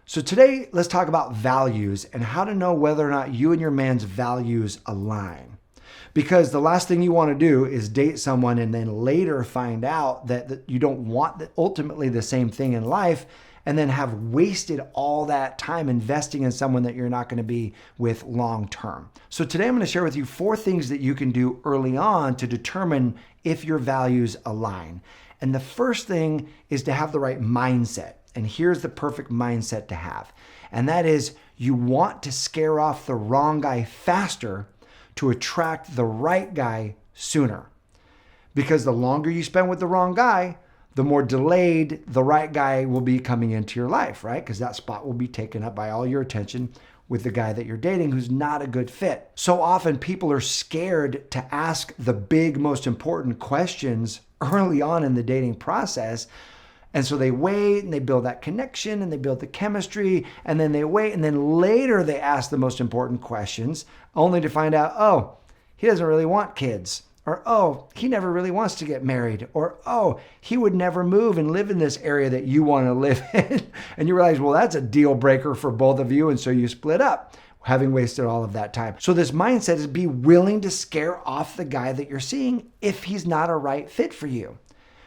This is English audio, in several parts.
So today, let's talk about values and how to know whether or not you and your man's values align. Because the last thing you want to do is date someone and then later find out that you don't want ultimately the same thing in life, and then have wasted all that time investing in someone that you're not going to be with long term. So today I'm going to share with you 4 things that you can do early on to determine if your values align. And the first thing is to have the right mindset. And here's the perfect mindset to have. And that is, you want to scare off the wrong guy faster to attract the right guy sooner. Because the longer you spend with the wrong guy, the more delayed the right guy will be coming into your life, right? Because that spot will be taken up by all your attention with the guy that you're dating who's not a good fit. So often people are scared to ask the big, most important questions early on in the dating process. And so they wait and they build that connection and they build the chemistry, and then they wait, and then later they ask the most important questions only to find out, oh, he doesn't really want kids. Or, oh, he never really wants to get married. Or, oh, he would never move and live in this area that you want to live in. And you realize, well, that's a deal breaker for both of you. And so you split up, having wasted all of that time. So this mindset is be willing to scare off the guy that you're seeing if he's not a right fit for you.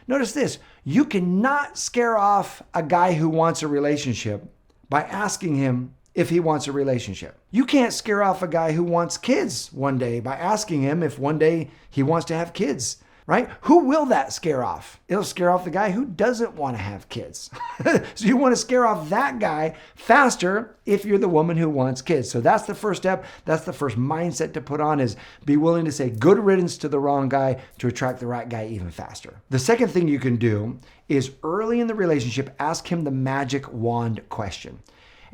Notice this, you cannot scare off a guy who wants a relationship by asking him if he wants a relationship. You can't scare off a guy who wants kids one day by asking him if one day he wants to have kids, right? Who will that scare off? It'll scare off the guy who doesn't want to have kids. So you want to scare off that guy faster if you're the woman who wants kids. So that's the first step. That's the first mindset to put on, is be willing to say good riddance to the wrong guy to attract the right guy even faster. The second thing you can do is early in the relationship, ask him the magic wand question.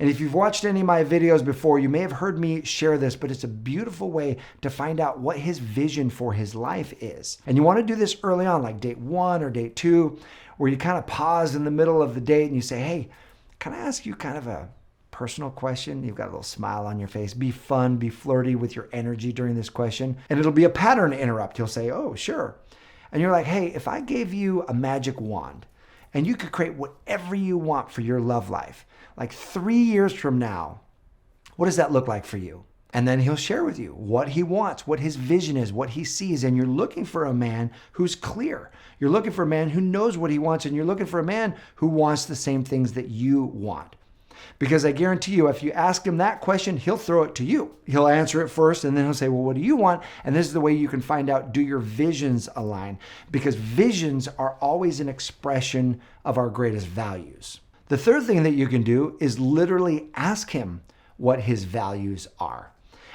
And if you've watched any of my videos before, you may have heard me share this, but it's a beautiful way to find out what his vision for his life is. And you want to do this early on, like date 1 or date 2, where you kind of pause in the middle of the date and you say, hey, can I ask you kind of a personal question? You've got a little smile on your face. Be fun, be flirty with your energy during this question. And it'll be a pattern interrupt. He'll say, oh, sure. And you're like, hey, if I gave you a magic wand and you could create whatever you want for your love life, like 3 years from now, what does that look like for you? And then he'll share with you what he wants, what his vision is, what he sees. And you're looking for a man who's clear. You're looking for a man who knows what he wants, and you're looking for a man who wants the same things that you want. Because I guarantee you, if you ask him that question, he'll throw it to you. He'll answer it first, and then he'll say, well, what do you want? And this is the way you can find out, do your visions align? Because visions are always an expression of our greatest values. The third thing that you can do is literally ask him what his values are.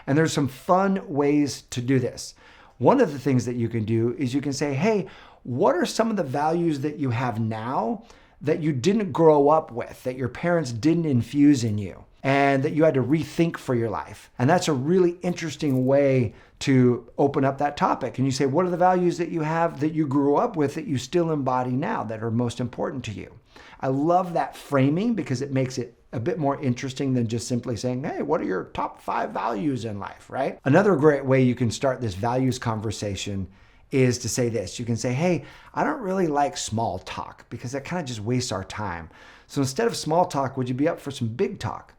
And there's some fun ways to do this. One of the things that you can do is you can say, hey, what are some of the values that you have now that you didn't grow up with, that your parents didn't infuse in you, and that you had to rethink for your life? And that's a really interesting way to open up that topic. And you say, what are the values that you have that you grew up with that you still embody now that are most important to you? I love that framing because it makes it a bit more interesting than just simply saying, hey, what are your top 5 values in life, right? Another great way you can start this values conversation is to say this. You can say, hey, I don't really like small talk because that kind of just wastes our time. So instead of small talk, would you be up for some big talk?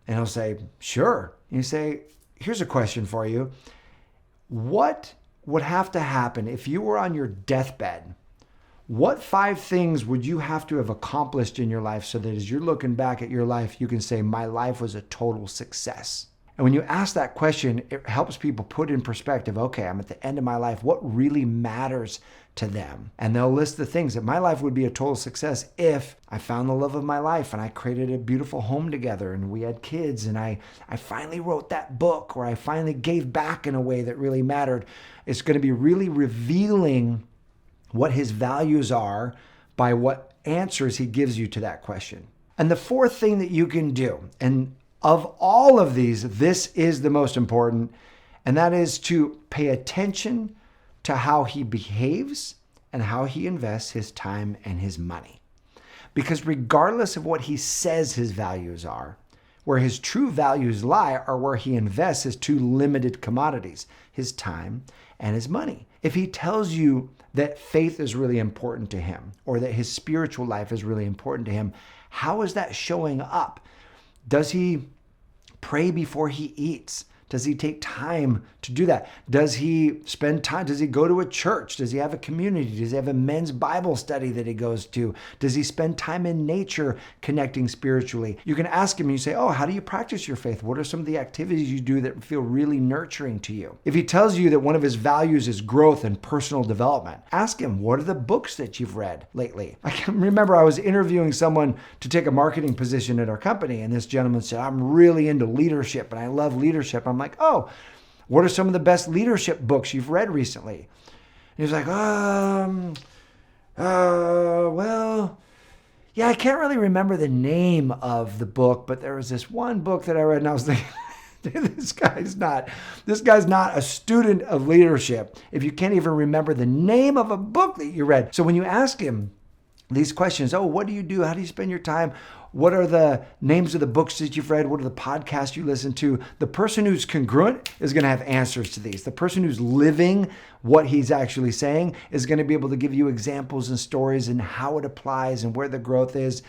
And he'll say, sure. And you say, here's a question for you. What would have to happen if you were on your deathbed? What 5 things would you have to have accomplished in your life so that as you're looking back at your life, you can say, my life was a total success? And when you ask that question, it helps people put in perspective, okay, I'm at the end of my life. What really matters to them? And they'll list the things that my life would be a total success if I found the love of my life and I created a beautiful home together and we had kids and I finally wrote that book, or I finally gave back in a way that really mattered. It's going to be really revealing what his values are by what answers he gives you to that question. And the fourth thing that you can do, and of all of these, this is the most important, and that is to pay attention to how he behaves and how he invests his time and his money. Because regardless of what he says his values are, where his true values lie are where he invests his 2 limited commodities, his time and his money. If he tells you that faith is really important to him, or that his spiritual life is really important to him, how is that showing up Does he pray before he eats? Does he take time to do that? Does he spend time? Does he go to a church? Does he have a community? Does he have a men's Bible study that he goes to? Does he spend time in nature connecting spiritually? You can ask him and you say, oh, how do you practice your faith? What are some of the activities you do that feel really nurturing to you? If he tells you that one of his values is growth and personal development, ask him, what are the books that you've read lately? I can remember I was interviewing someone to take a marketing position at our company, and this gentleman said, I'm really into leadership and I love leadership. I'm like, oh, what are some of the best leadership books you've read recently? And he was like, well, yeah, I can't really remember the name of the book, but there was this one book that I read, and I was thinking, this guy's not a student of leadership if you can't even remember the name of a book that you read. So when you ask him these questions, oh, what do you do? How do you spend your time? What are the names of the books that you've read? What are the podcasts you listen to? The person who's congruent is going to have answers to these. The person who's living what he's actually saying is going to be able to give you examples and stories and how it applies and where the growth is.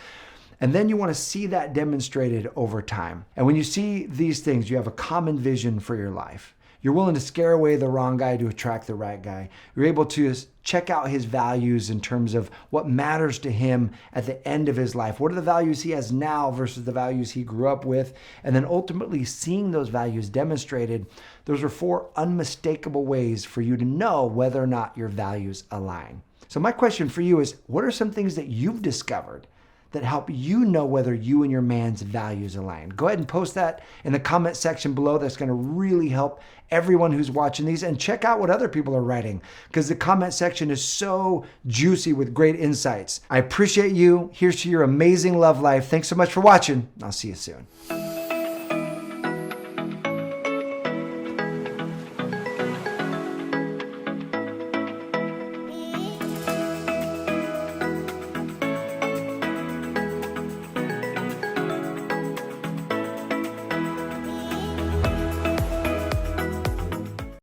And then you want to see that demonstrated over time. And when you see these things, you have a common vision for your life. You're willing to scare away the wrong guy to attract the right guy. You're able to check out his values in terms of what matters to him at the end of his life. What are the values he has now versus the values he grew up with? And then ultimately seeing those values demonstrated. Those are 4 unmistakable ways for you to know whether or not your values align. So my question for you is, what are some things that you've discovered that help you know whether you and your man's values align? Go ahead and post that in the comment section below. That's going to really help everyone who's watching these. And check out what other people are writing, because the comment section is so juicy with great insights. I appreciate you. Here's to your amazing love life. Thanks so much for watching. I'll see you soon.